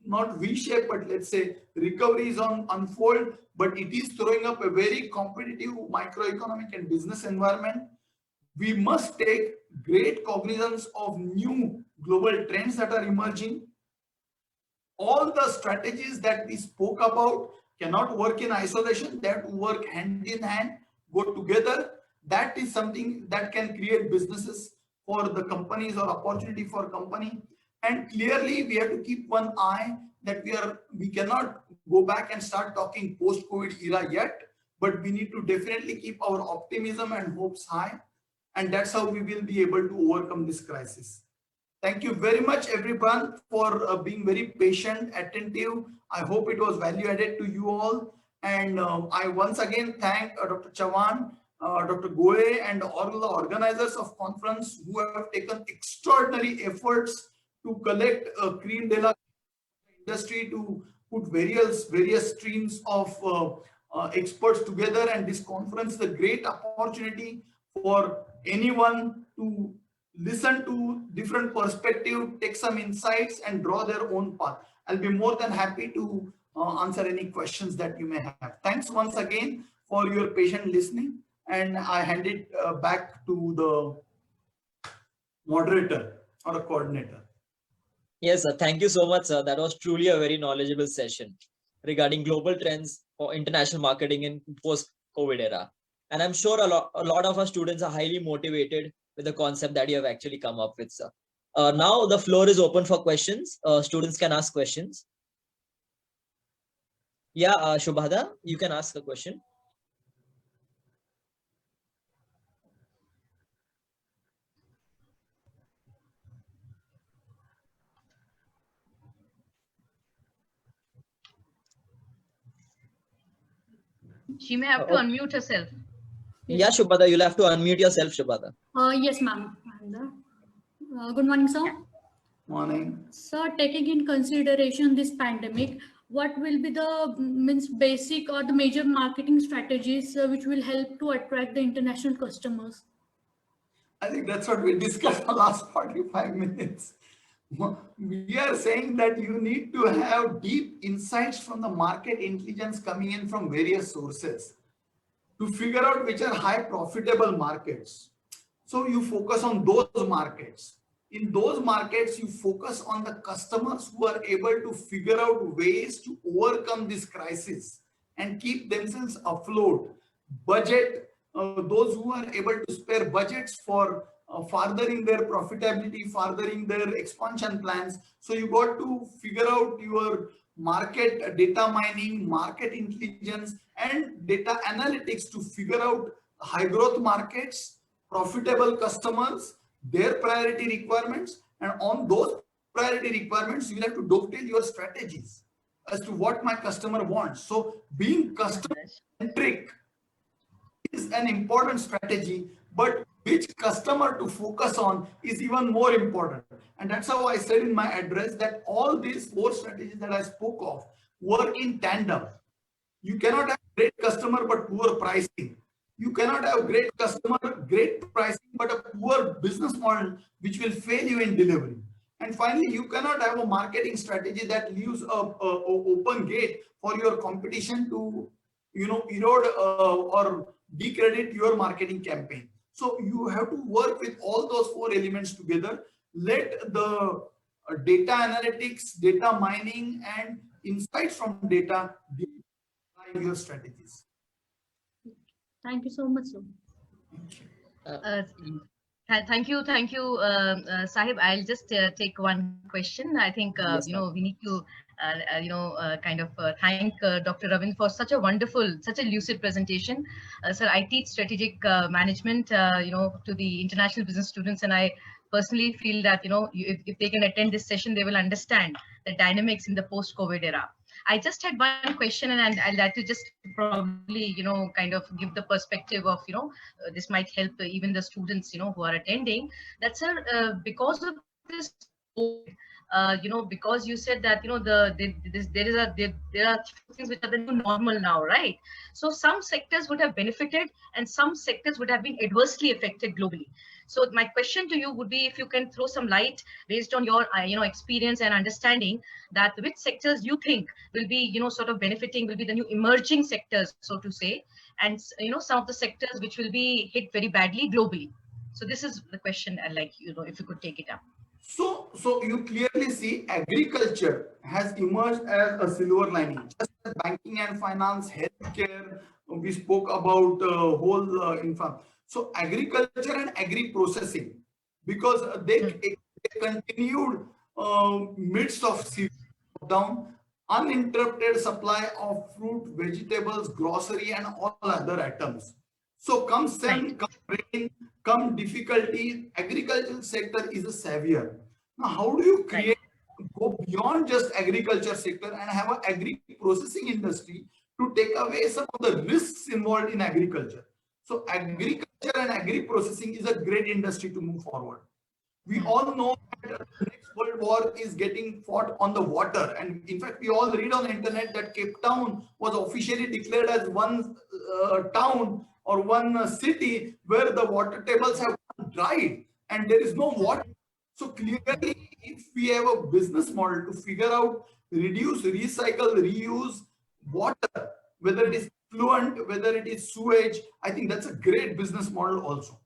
not V-shape, but let's say recovery is on unfold, but it is throwing up a very competitive microeconomic and business environment. We must take great cognizance of new global trends that are emerging. All the strategies that we spoke about cannot work in isolation. They have to work hand in hand, go together. That is something that can create businesses for the companies or opportunity for company. And clearly we have to keep one eye that we cannot go back and start talking post-COVID era yet, but we need to definitely keep our optimism and hopes high. And that's how we will be able to overcome this crisis. Thank you very much, everyone, for being very patient, attentive. I hope it was value added to you all. And I once again thank Dr. Chavan, Dr. Goe, and all the organizers of conference who have taken extraordinary efforts to collect cream de la industry, to put various streams of experts together. And this conference is a great opportunity for anyone to listen to different perspective, take some insights, and draw their own path. I'll be more than happy to answer any questions that you may have. Thanks once again for your patient listening, and I hand it back to the moderator or a coordinator. Yes, sir. Thank you so much, sir. That was truly a very knowledgeable session regarding global trends for international marketing in post-COVID era. And I'm sure a lot of our students are highly motivated with the concept that you have actually come up with, sir. Now the floor is open for questions. Students can ask questions. Yeah, Shubhada, you can ask a question. She may have to unmute herself. Yeah, Shubhada, you'll have to unmute yourself, Shubhada. Yes, ma'am. Good morning, sir. Morning. Sir, taking in consideration this pandemic, what will be the basic or the major marketing strategies which will help to attract the international customers? I think that's what we discussed the last 45 minutes. We are saying that you need to have deep insights from the market intelligence coming in from various sources to figure out which are high profitable markets. So you focus on those markets. In those markets, you focus on the customers who are able to figure out ways to overcome this crisis and keep themselves afloat. Budget, those who are able to spare budgets for furthering their profitability, furthering their expansion plans. So you got to figure out your market data mining, market intelligence, and data analytics to figure out high growth markets, profitable customers, their priority requirements, and on those priority requirements, you will have to dovetail your strategies as to what my customer wants. So being customer centric is an important strategy, but which customer to focus on is even more important. And that's how I said in my address that all these 4 strategies that I spoke of work in tandem. You cannot have great customer but poor pricing. You cannot have great customer, great pricing, but a poor business model which will fail you in delivery. And finally, you cannot have a marketing strategy that leaves a open gate for your competition to, erode or decredit your marketing campaign. So you have to work with all those 4 elements together. Let the data analytics, data mining, and insights from data drive your strategies. Thank you so much, sir. Thank you, Sahib. I'll just take one question. I think Yes, we need to kind of thank Dr. Ravindra for such a wonderful, such a lucid presentation. Sir, I teach strategic management, to the international business students, and I personally feel that if they can attend this session, they will understand the dynamics in the post-COVID era. I just had one question, and I'd like to just probably, kind of give the perspective of, this might help even the students, who are attending. That's because of this, because you said that, there are things which are the new normal now, right? So some sectors would have benefited and some sectors would have been adversely affected globally. So my question to you would be if you can throw some light based on your experience and understanding, that which sectors you think will be sort of benefiting, will be the new emerging sectors, so to say, and some of the sectors which will be hit very badly globally. So this is the question I'd like if you could take it up. So you clearly see agriculture has emerged as a silver lining. Just as banking and finance, healthcare, we spoke about whole infra. So agriculture and agri-processing, because they continued midst of severe lockdown, uninterrupted supply of fruit, vegetables, grocery, and all other items. So come sun, come rain, come difficulty, agricultural sector is a savior. Now, how do you create, go beyond just agriculture sector and have an agri-processing industry to take away some of the risks involved in agriculture? So agriculture and agri-processing is a great industry to move forward. We all know that the next World War is getting fought on the water. And in fact, we all read on the internet that Cape Town was officially declared as one town or one city where the water tables have dried and there is no water. So clearly, if we have a business model to figure out, reduce, recycle, reuse water, whether it is fluent, whether it is sewage, I think that's a great business model also.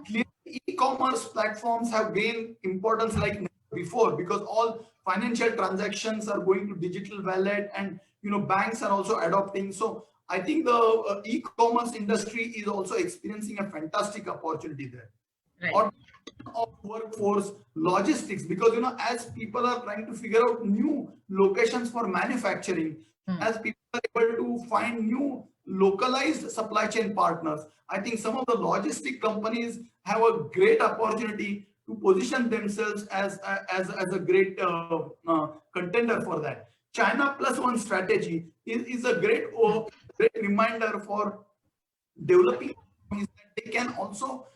Clearly, e-commerce platforms have gained importance like never before, because all financial transactions are going to digital wallet, and banks are also adopting. So I think the e-commerce industry is also experiencing a fantastic opportunity there. Right. Of workforce, logistics, because as people are trying to figure out new locations for manufacturing, as people are able to find new localized supply chain partners, I think some of the logistic companies have a great opportunity to position themselves as a great contender for that. China Plus One strategy is a great reminder for developing companies that they can also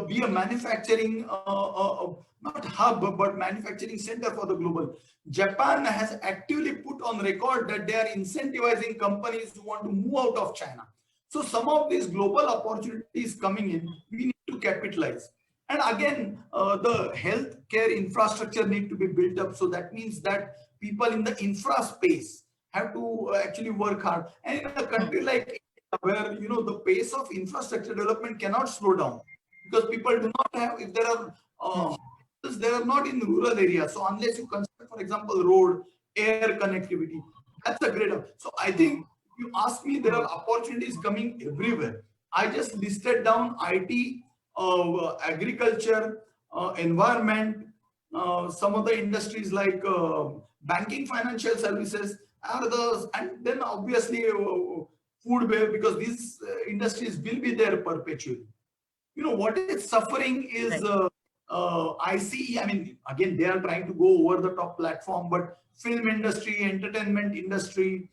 be a manufacturing, not hub, but manufacturing center for the global. Japan has actively put on record that they are incentivizing companies who want to move out of China. So some of these global opportunities coming in, we need to capitalize. And again, the healthcare infrastructure need to be built up. So that means that people in the infra space have to actually work hard. And in a country like India, where the pace of infrastructure development cannot slow down, because people do not have, if there are hospitals, they are not in rural areas. So unless you construct, for example, road, air connectivity, that's a great. So I think if you ask me, there are opportunities coming everywhere. I just listed down IT, agriculture, environment, some of the industries like banking, financial services are those, and then obviously food, because these industries will be there perpetually. What is suffering is ICE. I mean, again, they are trying to go over the top platform, but film industry, entertainment industry,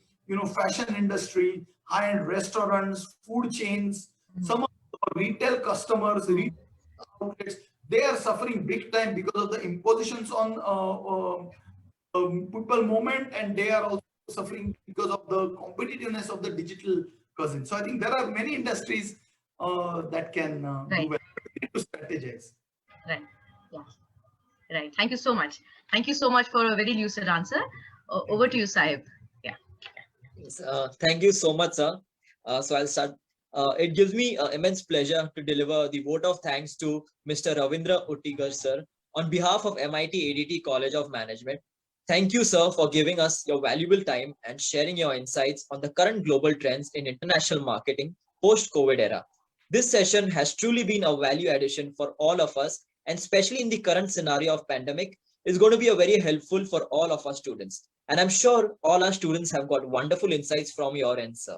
fashion industry, high-end restaurants, food chains, some of the retail customers, outlets, they are suffering big time because of the impositions on people movement, and they are also suffering because of the competitiveness of the digital cousin. So I think there are many industries that can do well. We need to strategize. Right. Yeah. Right. Thank you so much. Thank you so much for a very lucid answer. Over to you, Sahib. Yeah. Yes, thank you so much, sir. So I'll start. It gives me immense pleasure to deliver the vote of thanks to Mr. Ravindra Utgikar, sir, on behalf of MIT ADT College of Management. Thank you, sir, for giving us your valuable time and sharing your insights on the current global trends in international marketing post-COVID era. This session has truly been a value addition for all of us, and especially in the current scenario of pandemic, is going to be a very helpful for all of our students. And I'm sure all our students have got wonderful insights from your end, sir.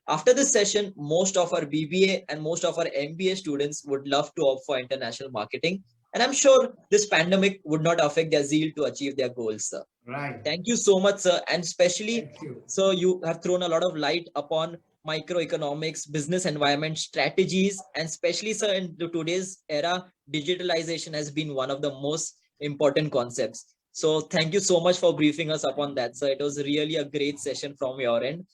After this session, most of our BBA and most of our MBA students would love to opt for international marketing. And I'm sure this pandemic would not affect their zeal to achieve their goals, sir. Right. Thank you so much, sir. And especially, Thank you. so you have thrown a lot of light upon microeconomics, business environment strategies, and especially, sir, in today's era, digitalization has been one of the most important concepts. So thank you so much for briefing us upon that, sir. It was really a great session from your end.